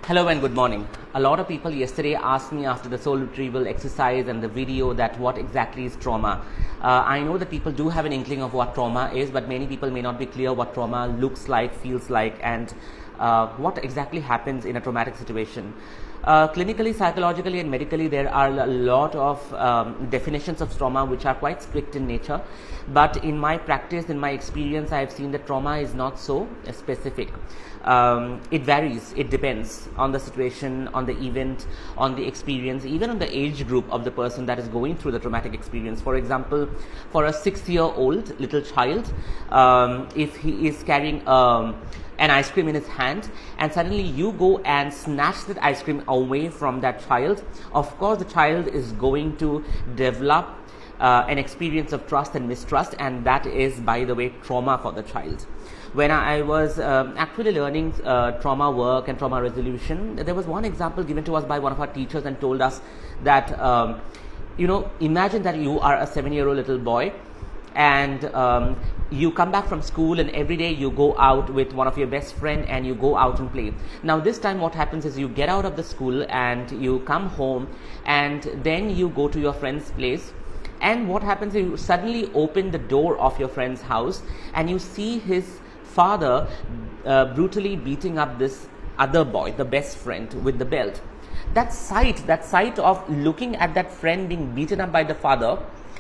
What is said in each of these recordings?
Hello and good morning. A lot of people yesterday asked me after the soul retrieval exercise and the video that what exactly is trauma. I know that people do have an inkling of what trauma is, but many people may not be clear what trauma looks like, feels like, and what exactly happens in a traumatic situation. Clinically, psychologically and medically, there are a lot of definitions of trauma which are quite strict in nature, but in my practice, in my experience, I have seen that trauma is not so specific. It varies, it depends on the situation, on the event, on the experience, even on the age group of the person that is going through the traumatic experience. For example, for a 6-year-old little child, if he is carrying an ice cream in his hand and suddenly you go and snatch that ice cream away from that child, of course the child is going to develop an experience of trust and mistrust, and that is, by the way, trauma for the child. When I was actually learning trauma work and trauma resolution, there was one example given to us by one of our teachers and told us that, imagine that you are a 7-year-old little boy and you come back from school and every day you go out with one of your best friend and you go out and play. Now this time what happens is you get out of the school and you come home and then you go to your friend's place, and what happens is you suddenly open the door of your friend's house and you see his father brutally beating up this other boy, the best friend, with the belt. That sight of looking at that friend being beaten up by the father,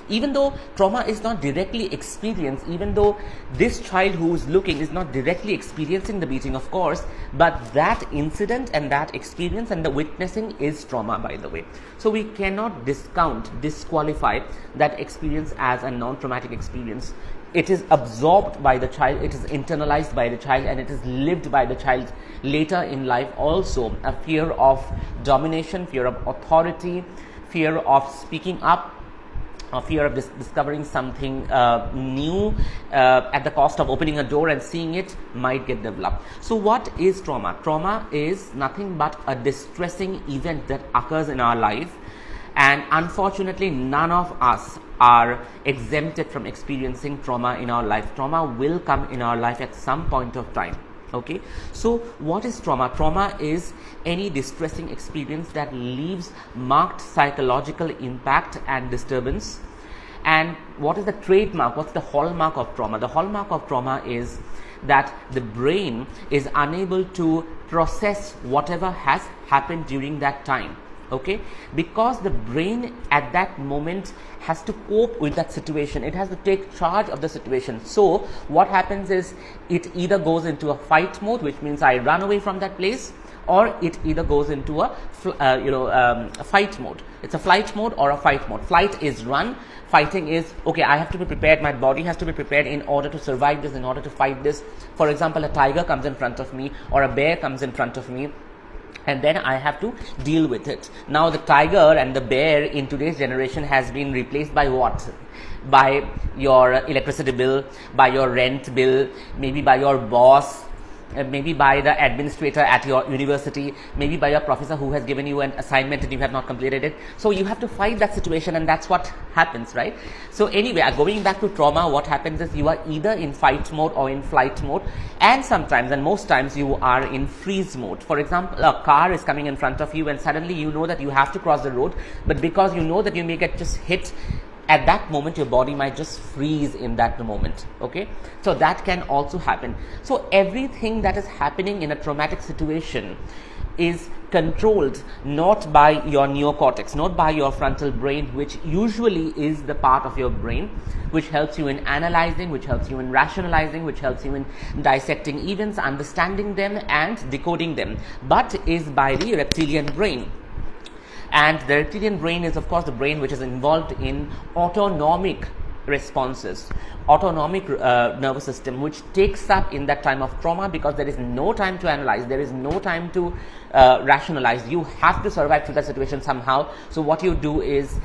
even though trauma is not directly experienced, even though this child who is looking is not directly experiencing the beating, of course, but that incident and that experience and the witnessing is trauma, by the way. So we cannot disqualify that experience as a non-traumatic experience. It is absorbed by the child, it is internalized by the child, and it is lived by the child later in life also. A fear of domination, fear of authority, fear of speaking up, a fear of discovering something new at the cost of opening a door and seeing it might get developed. So what is trauma? Trauma is nothing but a distressing event that occurs in our life, and unfortunately none of us are exempted from experiencing trauma in our life. Trauma will come in our life at some point of time. Okay, so what is trauma? Trauma is any distressing experience that leaves marked psychological impact and disturbance. And what is the trademark? What's the hallmark of trauma? The hallmark of trauma is that the brain is unable to process whatever has happened during that time. Okay, because the brain at that moment has to cope with that situation, it has to take charge of the situation. So what happens is it either goes into a fight mode, which means I run away from that place, or it either goes into a fight mode. It's a flight mode or a fight mode. Flight is run, fighting is okay, I have to be prepared, my body has to be prepared in order to survive this, in order to fight this. For example, a tiger comes in front of me or a bear comes in front of me, and then I have to deal with it. Now the tiger and the bear in today's generation has been replaced by what? By your electricity bill, by your rent bill, maybe by your boss, maybe by the administrator at your university, maybe by your professor who has given you an assignment and you have not completed it. So you have to fight that situation, and that's what happens, right? So anyway, going back to trauma, what happens is you are either in fight mode or in flight mode, and sometimes and most times you are in freeze mode. For example, a car is coming in front of you and suddenly you know that you have to cross the road, but because you know that you may get just hit at that moment, your body might just freeze in that moment. Okay, so that can also happen. So everything that is happening in a traumatic situation is controlled not by your neocortex, not by your frontal brain, which usually is the part of your brain which helps you in analyzing, which helps you in rationalizing, which helps you in dissecting events, understanding them and decoding them, but is by the reptilian brain. And the reptilian brain is, of course, the brain which is involved in autonomic responses, autonomic nervous system, which takes up in that time of trauma, because there is no time to analyze, there is no time to rationalize. You have to survive through that situation somehow. So what you do is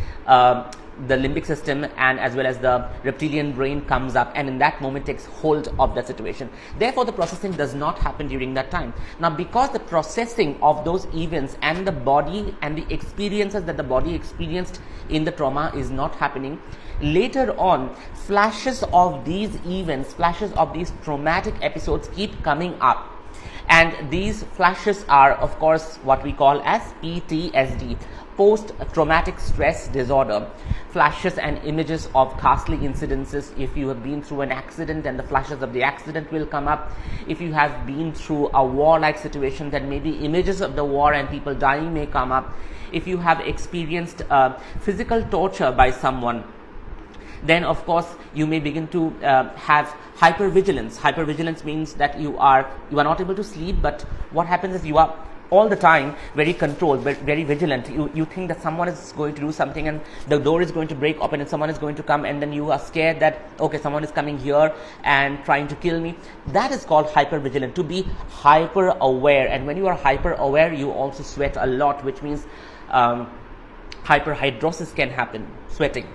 the limbic system and as well as the reptilian brain comes up, and in that moment takes hold of the situation. Therefore the processing does not happen during that time. Now because the processing of those events and the body and the experiences that the body experienced in the trauma is not happening, later on flashes of these events, flashes of these traumatic episodes keep coming up. And these flashes are, of course, what we call as PTSD, post-traumatic stress disorder. Flashes and images of ghastly incidences. If you have been through an accident, then the flashes of the accident will come up. If you have been through a war-like situation, then maybe images of the war and people dying may come up. If you have experienced physical torture by someone, then of course you may begin to have hypervigilance. Hypervigilance means that you are not able to sleep, but what happens is you are all the time very controlled, but very vigilant. You think that someone is going to do something and the door is going to break open and someone is going to come, and then you are scared that, okay, someone is coming here and trying to kill me. That is called hypervigilant, to be hyper aware. And when you are hyper aware, you also sweat a lot, which means hyperhidrosis can happen, sweating.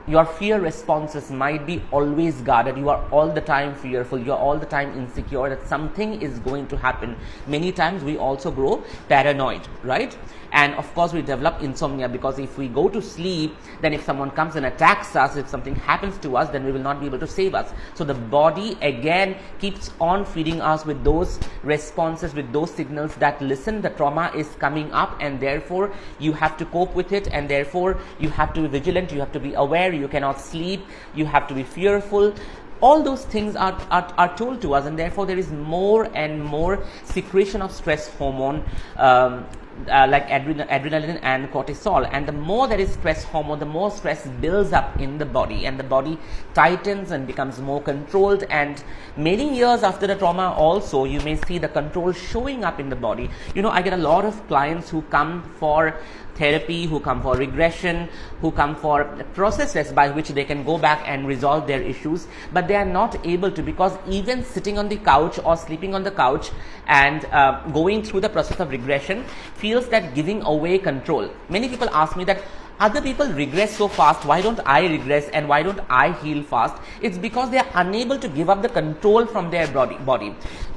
Your fear responses might be always guarded. You are all the time fearful. You are all the time insecure that something is going to happen. Many times we also grow paranoid, right? And of course we develop insomnia, because if we go to sleep, then if someone comes and attacks us, if something happens to us, then we will not be able to save us. So the body again keeps on feeding us with those responses, with those signals that, listen, the trauma is coming up and therefore you have to cope with it, and therefore you have to be vigilant, you have to be aware, you cannot sleep, you have to be fearful. All those things are told to us, and therefore there is more and more secretion of stress hormone, like adrenaline and cortisol. And the more there is stress hormone, the more stress builds up in the body, and the body tightens and becomes more controlled. And many years after the trauma also, you may see the control showing up in the body. I get a lot of clients who come for therapy, who come for regression, who come for processes by which they can go back and resolve their issues, but they are not able to, because even sitting on the couch or sleeping on the couch and going through the process of regression feels that giving away control. Many people ask me that other people regress so fast, why don't I regress and why don't I heal fast? It's because they are unable to give up the control from their body.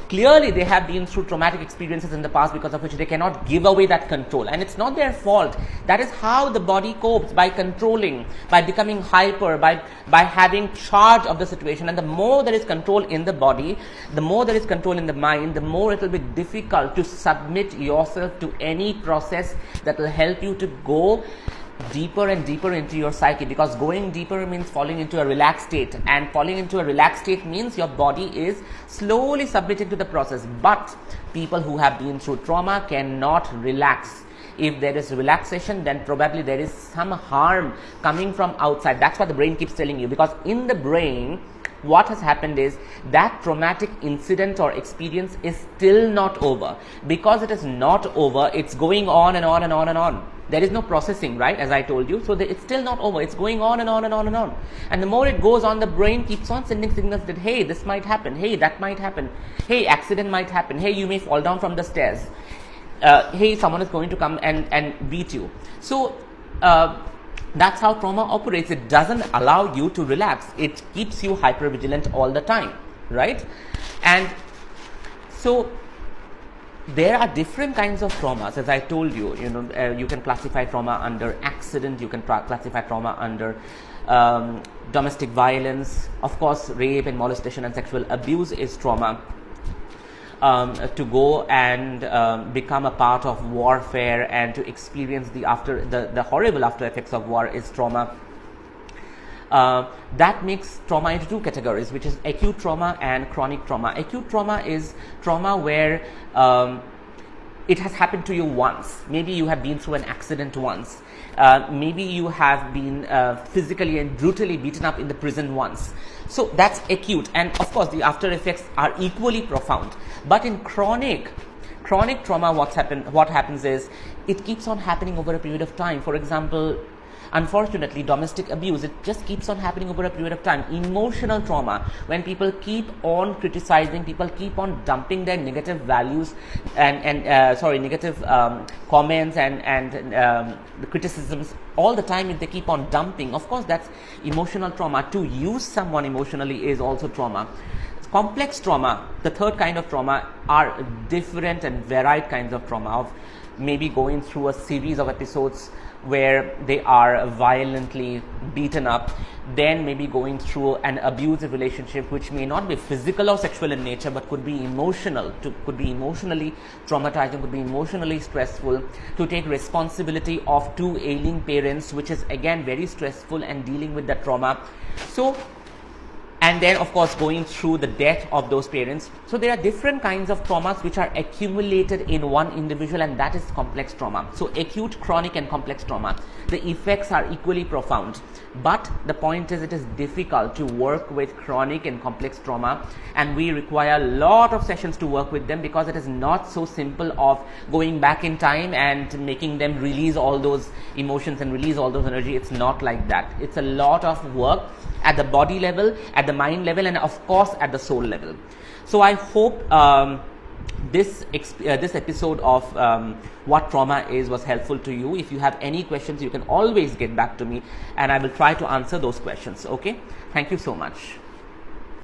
Clearly they have been through traumatic experiences in the past, because of which they cannot give away that control, and it's not their fault. That is how the body copes, by controlling, by becoming hyper, by having charge of the situation. And the more there is control in the body, the more there is control in the mind, the more it will be difficult to submit yourself to any process that will help you to go deeper and deeper into your psyche, because going deeper means falling into a relaxed state, and falling into a relaxed state means your body is slowly submitting to the process. But people who have been through trauma cannot relax. If there is relaxation, then probably there is some harm coming from outside. That's what the brain keeps telling you, because in the brain what has happened is that traumatic incident or experience is still not over. Because it is not over, it's going on and on and on and on. There is no processing, right, as I told you. So it's still not over. It's going on and on and on and on. And the more it goes on, the brain keeps on sending signals that, hey, this might happen. Hey, that might happen. Hey, accident might happen. Hey, you may fall down from the stairs. Hey, someone is going to come and beat you. So that's how trauma operates. It doesn't allow you to relax. It keeps you hypervigilant all the time, right? And so there are different kinds of traumas, as I told you. You can classify trauma under accident. You can classify trauma under domestic violence. Of course, rape and molestation and sexual abuse is trauma. To go and become a part of warfare and to experience the horrible after effects of war is trauma. That makes trauma into two categories, which is acute trauma and chronic trauma. Acute trauma is trauma where it has happened to you once. Maybe you have been through an accident once. Maybe you have been physically and brutally beaten up in the prison once. So that's acute, and of course the after effects are equally profound. But in chronic trauma, what happens is it keeps on happening over a period of time. For example, unfortunately, domestic abuse, it just keeps on happening over a period of time. Emotional trauma, when people keep on criticizing, people keep on dumping their negative values and negative comments and the criticisms all the time, if they keep on dumping, of course that's emotional trauma. To use someone emotionally is also trauma. Complex trauma, the third kind of trauma, are different and varied kinds of trauma, of maybe going through a series of episodes where they are violently beaten up. then maybe going through an abusive relationship, which may not be physical or sexual in nature, but could be emotional, could be emotionally traumatizing, could be emotionally stressful, to take responsibility of two ailing parents, which is again very stressful, and dealing with that trauma. So, and then of course going through the death of those parents. So there are different kinds of traumas which are accumulated in one individual, and that is complex trauma. So acute, chronic and complex trauma, the effects are equally profound, but the point is it is difficult to work with chronic and complex trauma, and we require a lot of sessions to work with them, because it is not so simple of going back in time and making them release all those emotions and release all those energy. It's not like that. It's a lot of work at the body level, at the mind level, and of course at the soul level. So I hope this episode of what trauma is was helpful to you. If you have any questions, you can always get back to me, and I will try to answer those questions. Okay, thank you so much.